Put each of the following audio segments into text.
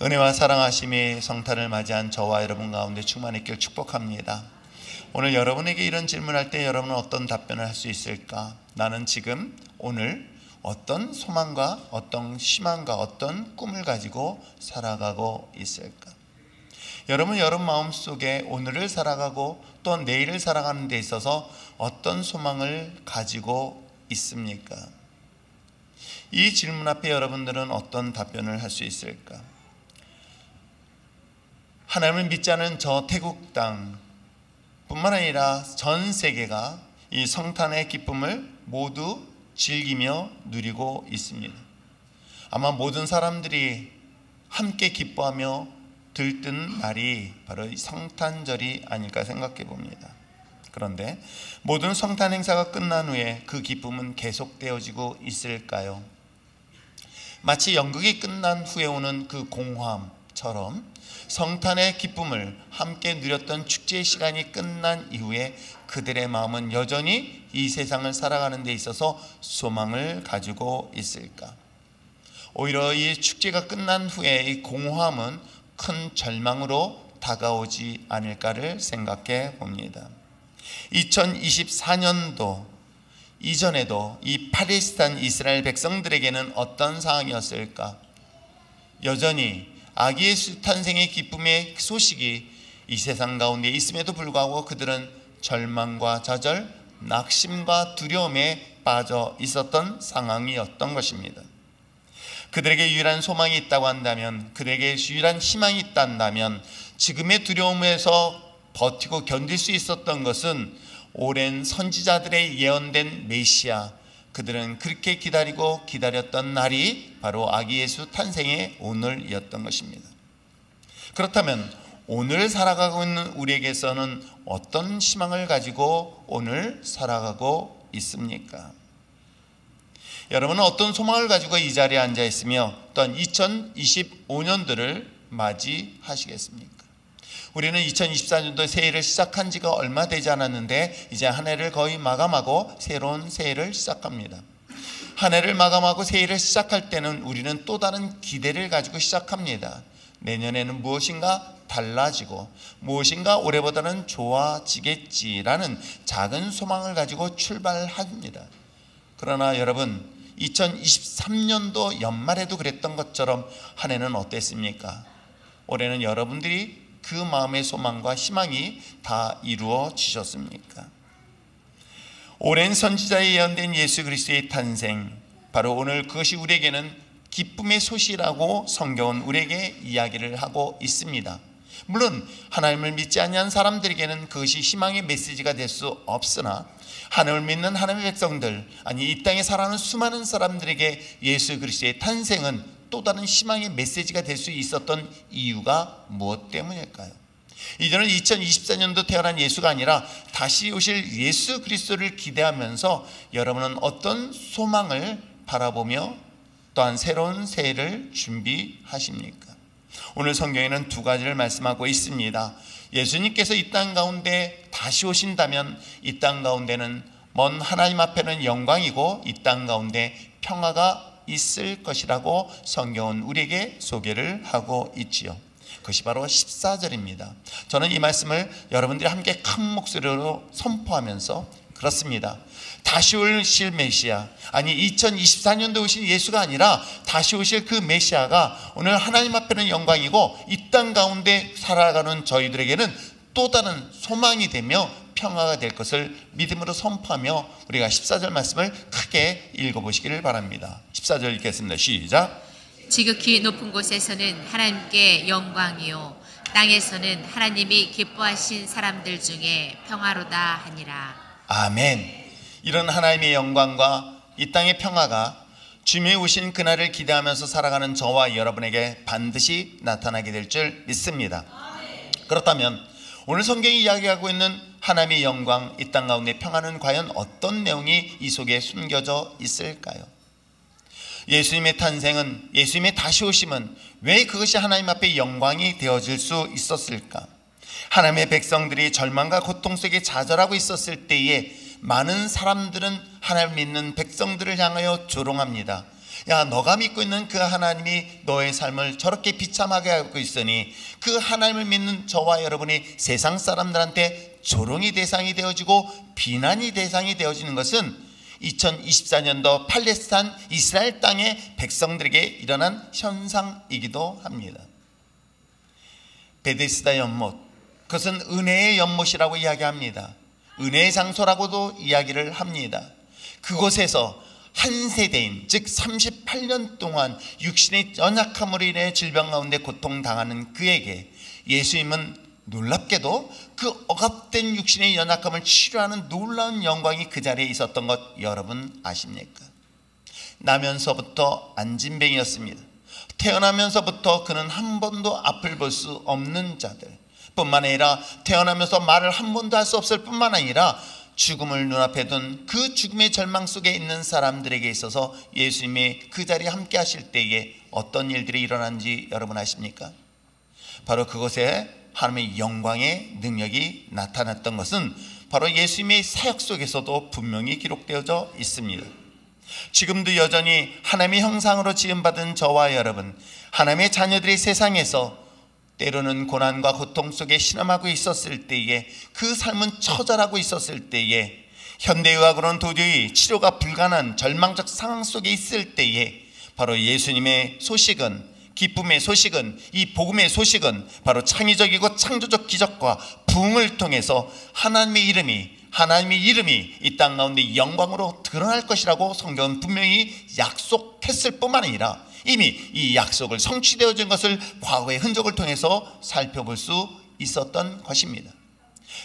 은혜와 사랑하심이 성탄을 맞이한 저와 여러분 가운데 충만했길 축복합니다. 오늘 여러분에게 이런 질문할 때 여러분은 어떤 답변을 할 수 있을까? 나는 지금 오늘 어떤 소망과 어떤 희망과 어떤 꿈을 가지고 살아가고 있을까? 여러분 마음속에 오늘을 살아가고 또 내일을 살아가는 데 있어서 어떤 소망을 가지고 있습니까? 이 질문 앞에 여러분들은 어떤 답변을 할 수 있을까? 하나님을 믿지 않은 저 태국 땅 뿐만 아니라 전 세계가 이 성탄의 기쁨을 모두 즐기며 누리고 있습니다. 아마 모든 사람들이 함께 기뻐하며 들뜬 날이 바로 이 성탄절이 아닐까 생각해 봅니다. 그런데 모든 성탄 행사가 끝난 후에 그 기쁨은 계속되어지고 있을까요? 마치 연극이 끝난 후에 오는 그 공허함처럼 성탄의 기쁨을 함께 누렸던 축제의 시간이 끝난 이후에 그들의 마음은 여전히 이 세상을 살아가는 데 있어서 소망을 가지고 있을까? 오히려 이 축제가 끝난 후에 이 공허함은 큰 절망으로 다가오지 않을까를 생각해 봅니다. 2024년도 이전에도 이 팔레스타인 이스라엘 백성들에게는 어떤 상황이었을까? 여전히 아기 예수 탄생의 기쁨의 소식이 이 세상 가운데 있음에도 불구하고 그들은 절망과 좌절, 낙심과 두려움에 빠져 있었던 상황이었던 것입니다. 그들에게 유일한 소망이 있다고 한다면, 그들에게 유일한 희망이 있다면 지금의 두려움에서 버티고 견딜 수 있었던 것은 오랜 선지자들의 예언된 메시아, 그들은 그렇게 기다리고 기다렸던 날이 바로 아기 예수 탄생의 오늘이었던 것입니다. 그렇다면 오늘 살아가고 있는 우리에게서는 어떤 희망을 가지고 오늘 살아가고 있습니까? 여러분은 어떤 소망을 가지고 이 자리에 앉아 있으며 또한 2025년도를 맞이하시겠습니까? 우리는 2024년도 새해를 시작한 지가 얼마 되지 않았는데 이제 한 해를 거의 마감하고 새로운 새해를 시작합니다. 한 해를 마감하고 새해를 시작할 때는 우리는 또 다른 기대를 가지고 시작합니다. 내년에는 무엇인가 달라지고 무엇인가 올해보다는 좋아지겠지라는 작은 소망을 가지고 출발합니다. 그러나 여러분, 2023년도 연말에도 그랬던 것처럼 한 해는 어땠습니까? 올해는 여러분들이 그 마음의 소망과 희망이 다 이루어지셨습니까? 오랜 선지자에 예언된 예수 그리스도의 탄생, 바로 오늘 그것이 우리에게는 기쁨의 소식이라고 성경은 우리에게 이야기를 하고 있습니다. 물론 하나님을 믿지 않는 사람들에게는 그것이 희망의 메시지가 될 수 없으나 하나님을 믿는 하나님의 백성들, 아니 이 땅에 살아가는 수많은 사람들에게 예수 그리스도의 탄생은 또 다른 희망의 메시지가 될 수 있었던 이유가 무엇 때문일까요? 이제는 2024년도 태어난 예수가 아니라 다시 오실 예수 그리스도를 기대하면서 여러분은 어떤 소망을 바라보며 또한 새로운 새해를 준비하십니까? 오늘 성경에는 두 가지를 말씀하고 있습니다. 예수님께서 이 땅 가운데 다시 오신다면 이 땅 가운데는 먼 하나님 앞에는 영광이고 이 땅 가운데 평화가 있을 것이라고 성경은 우리에게 소개를 하고 있지요. 그것이 바로 14절입니다. 저는 이 말씀을 여러분들이 함께 큰 목소리로 선포하면서 그렇습니다. 다시 오실 메시아, 아니 2024년도에 오신 예수가 아니라 다시 오실 그 메시아가 오늘 하나님 앞에는 영광이고 이 땅 가운데 살아가는 저희들에게는 또 다른 소망이 되며 평화가 될 것을 믿음으로 선포하며 우리가 14절 말씀을 크게 읽어보시기를 바랍니다. 14절 읽겠습니다. 시작. 지극히 높은 곳에서는 하나님께 영광이요 땅에서는 하나님이 기뻐하신 사람들 중에 평화로다 하니라. 아멘. 이런 하나님의 영광과 이 땅의 평화가 주님이 오신 그날을 기대하면서 살아가는 저와 여러분에게 반드시 나타나게 될 줄 믿습니다. 그렇다면 오늘 성경이 이야기하고 있는 하나님의 영광, 이 땅 가운데 평화는 과연 어떤 내용이 이 속에 숨겨져 있을까요? 예수님의 탄생은, 예수님의 다시 오심은 왜 그것이 하나님 앞에 영광이 되어질 수 있었을까? 하나님의 백성들이 절망과 고통 속에 좌절하고 있었을 때에 많은 사람들은 하나님을 믿는 백성들을 향하여 조롱합니다. 야, 너가 믿고 있는 그 하나님이 너의 삶을 저렇게 비참하게 하고 있으니 그 하나님을 믿는 저와 여러분이 세상 사람들한테 조롱의 대상이 되어지고 비난의 대상이 되어지는 것은 2024년도 팔레스타인 이스라엘 땅의 백성들에게 일어난 현상이기도 합니다. 베데스다 연못, 그것은 은혜의 연못이라고 이야기합니다. 은혜의 장소라고도 이야기를 합니다. 그곳에서 한 세대인, 즉 38년 동안 육신의 연약함으로 인해 질병 가운데 고통당하는 그에게 예수님은 놀랍게도 그 억압된 육신의 연약함을 치료하는 놀라운 영광이 그 자리에 있었던 것 여러분 아십니까? 나면서부터 안진뱅이였습니다. 태어나면서부터 그는 한 번도 앞을 볼 수 없는 자들 뿐만 아니라 태어나면서 말을 한 번도 할 수 없을 뿐만 아니라 죽음을 눈앞에 둔 그 죽음의 절망 속에 있는 사람들에게 있어서 예수님이 그 자리에 함께 하실 때에 어떤 일들이 일어난지 여러분 아십니까? 바로 그곳에 하나님의 영광의 능력이 나타났던 것은 바로 예수님의 사역 속에서도 분명히 기록되어져 있습니다. 지금도 여전히 하나님의 형상으로 지음받은 저와 여러분, 하나님의 자녀들이 세상에서 때로는 고난과 고통 속에 신음하고 있었을 때에, 그 삶은 처절하고 있었을 때에, 현대의학으로는 도저히 치료가 불가능한 절망적 상황 속에 있을 때에 바로 예수님의 소식은, 기쁨의 소식은, 이 복음의 소식은 바로 창의적이고 창조적 기적과 부흥을 통해서 하나님의 이름이 이 땅 가운데 영광으로 드러날 것이라고 성경은 분명히 약속했을 뿐만 아니라 이미 이 약속을 성취되어진 것을 과거의 흔적을 통해서 살펴볼 수 있었던 것입니다.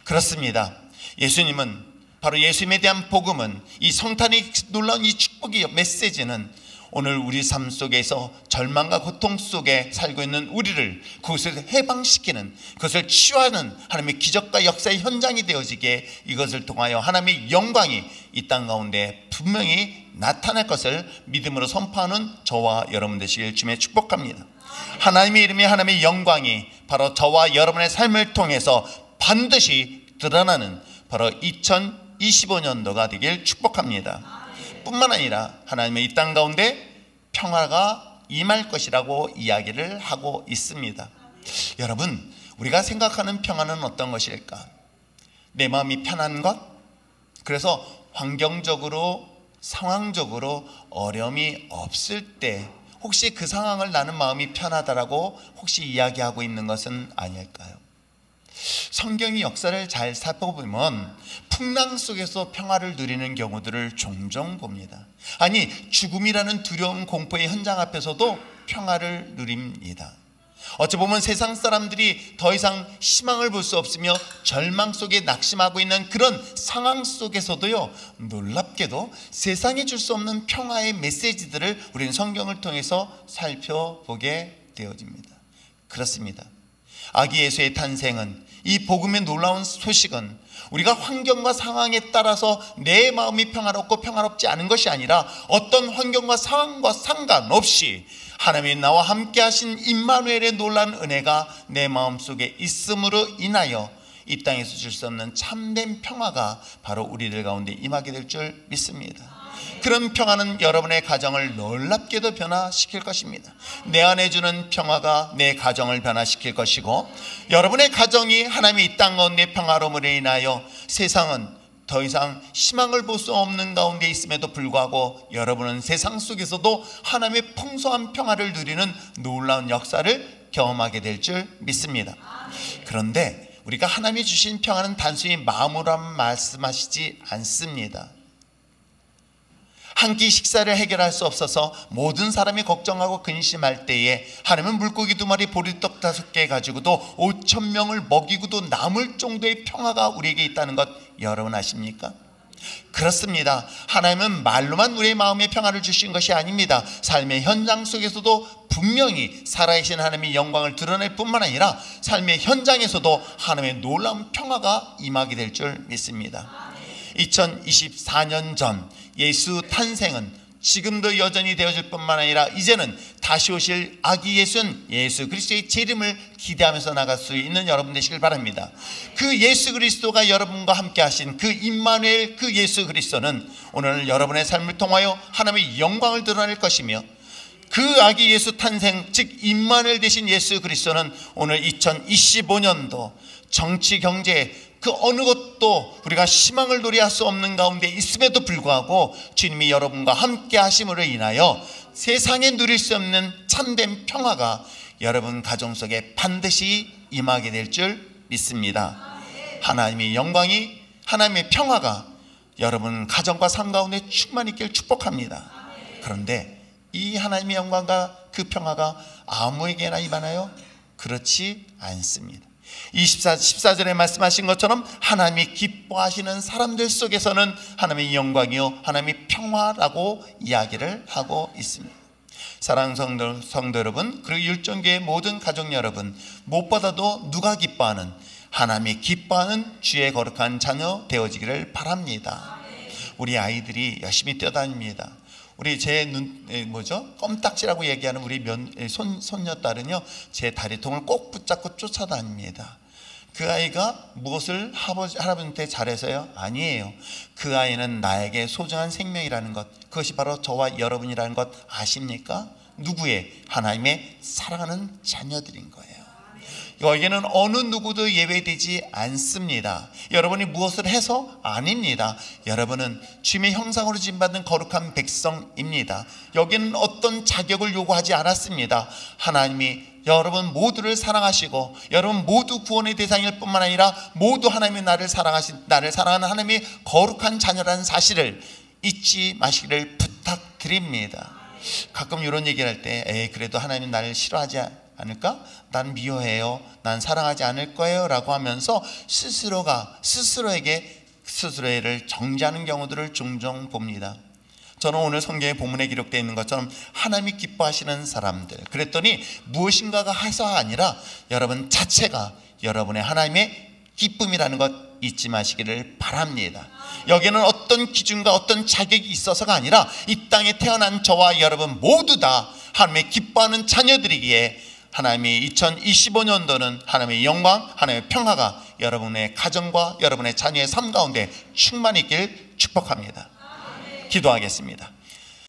그렇습니다. 예수님은, 바로 예수님에 대한 복음은, 이 성탄의 놀라운 이 축복의 메시지는 오늘 우리 삶 속에서 절망과 고통 속에 살고 있는 우리를 그것을 해방시키는, 그것을 치유하는 하나님의 기적과 역사의 현장이 되어지게, 이것을 통하여 하나님의 영광이 이 땅 가운데 분명히 나타날 것을 믿음으로 선포하는 저와 여러분 되시길 주님의 축복합니다. 하나님의 이름이, 하나님의 영광이 바로 저와 여러분의 삶을 통해서 반드시 드러나는 바로 2025년도가 되길 축복합니다. 뿐만 아니라 하나님의 이 땅 가운데 평화가 임할 것이라고 이야기를 하고 있습니다. 여러분, 우리가 생각하는 평화는 어떤 것일까? 내 마음이 편한 것? 그래서 환경적으로, 상황적으로 어려움이 없을 때 혹시 그 상황을 나는 마음이 편하다라고 혹시 이야기하고 있는 것은 아닐까요? 성경의 역사를 잘 살펴보면 풍랑 속에서 평화를 누리는 경우들을 종종 봅니다. 아니, 죽음이라는 두려운 공포의 현장 앞에서도 평화를 누립니다. 어찌 보면 세상 사람들이 더 이상 희망을 볼 수 없으며 절망 속에 낙심하고 있는 그런 상황 속에서도요, 놀랍게도 세상이 줄 수 없는 평화의 메시지들을 우리는 성경을 통해서 살펴보게 되어집니다. 그렇습니다. 아기 예수의 탄생은, 이 복음의 놀라운 소식은 우리가 환경과 상황에 따라서 내 마음이 평화롭고 평화롭지 않은 것이 아니라 어떤 환경과 상황과 상관없이 하나님이 나와 함께 하신 임마누엘의 놀라운 은혜가 내 마음속에 있음으로 인하여 이 땅에서 줄 수 없는 참된 평화가 바로 우리들 가운데 임하게 될 줄 믿습니다. 그런 평화는 여러분의 가정을 놀랍게도 변화시킬 것입니다. 내 안에 주는 평화가 내 가정을 변화시킬 것이고, 여러분의 가정이 하나님의 이 땅 가운데 평화로움으로 인하여 세상은 더 이상 희망을 볼 수 없는 가운데 있음에도 불구하고 여러분은 세상 속에서도 하나님의 풍성한 평화를 누리는 놀라운 역사를 경험하게 될 줄 믿습니다. 그런데 우리가 하나님이 주신 평화는 단순히 마음으로만 말씀하시지 않습니다. 한 끼 식사를 해결할 수 없어서 모든 사람이 걱정하고 근심할 때에 하나님은 물고기 2마리, 보리떡 5개 가지고도 5,000명을 먹이고도 남을 정도의 평화가 우리에게 있다는 것 여러분 아십니까? 그렇습니다. 하나님은 말로만 우리의 마음에 평화를 주신 것이 아닙니다. 삶의 현장 속에서도 분명히 살아계신 하나님의 영광을 드러낼 뿐만 아니라 삶의 현장에서도 하나님의 놀라운 평화가 임하게 될 줄 믿습니다. 2024년 전 예수 탄생은 지금도 여전히 되어질 뿐만 아니라 이제는 다시 오실 아기 예수 그리스도의 재림을 기대하면서 나갈 수 있는 여러분 되시길 바랍니다. 그 예수 그리스도가 여러분과 함께 하신 그 임마누엘, 그 예수 그리스도는 오늘 여러분의 삶을 통하여 하나님의 영광을 드러낼 것이며, 그 아기 예수 탄생, 즉 임마누엘 되신 예수 그리스도는 오늘 2025년도 정치, 경제 그 어느 것도 우리가 희망을 노래할 수 없는 가운데 있음에도 불구하고 주님이 여러분과 함께 하심으로 인하여 세상에 누릴 수 없는 참된 평화가 여러분 가정 속에 반드시 임하게 될 줄 믿습니다. 하나님의 영광이, 하나님의 평화가 여러분 가정과 삶 가운데 충만히 있길 축복합니다. 그런데 이 하나님의 영광과 그 평화가 아무에게나 임하나요? 그렇지 않습니다. 14절에 말씀하신 것처럼 하나님이 기뻐하시는 사람들 속에서는 하나님의 영광이요 하나님의 평화라고 이야기를 하고 있습니다. 사랑하는 성도 여러분, 그리고 율정교회 모든 가족 여러분, 무엇보다도 누가 기뻐하는, 하나님이 기뻐하는 주의 거룩한 자녀 되어지기를 바랍니다. 우리 아이들이 열심히 뛰어다닙니다. 우리 제 껌딱지라고 얘기하는 우리 손녀딸은요, 제 다리통을 꼭 붙잡고 쫓아다닙니다. 그 아이가 무엇을 할아버지한테 잘해서요? 아니에요. 그 아이는 나에게 소중한 생명이라는 것, 그것이 바로 저와 여러분이라는 것 아십니까? 누구의? 하나님의 사랑하는 자녀들인 거예요. 여기에는 어느 누구도 예외되지 않습니다. 여러분이 무엇을 해서? 아닙니다. 여러분은 주님의 형상으로 지음받은 거룩한 백성입니다. 여기는 어떤 자격을 요구하지 않았습니다. 하나님이 여러분 모두를 사랑하시고 여러분 모두 구원의 대상일 뿐만 아니라 모두 하나님이 나를 사랑하는 하나님의 거룩한 자녀라는 사실을 잊지 마시기를 부탁드립니다. 가끔 이런 얘기를 할 때 그래도 하나님은 나를 싫어하지 않을까? 난 미워해요. 난 사랑하지 않을 거예요 라고 하면서 스스로에게 정죄하는 경우들을 종종 봅니다. 저는 오늘 성경의 본문에 기록되어 있는 것처럼 하나님이 기뻐하시는 사람들, 그랬더니 무엇인가가 해서가 아니라 여러분 자체가 여러분의 하나님의 기쁨이라는 것 잊지 마시기를 바랍니다. 여기에는 어떤 기준과 어떤 자격이 있어서가 아니라 이 땅에 태어난 저와 여러분 모두 다 하나님의 기뻐하는 자녀들이기에 하나님이 2025년도는 하나님의 영광, 하나님의 평화가 여러분의 가정과 여러분의 자녀의 삶 가운데 충만히 있길 축복합니다. 기도하겠습니다.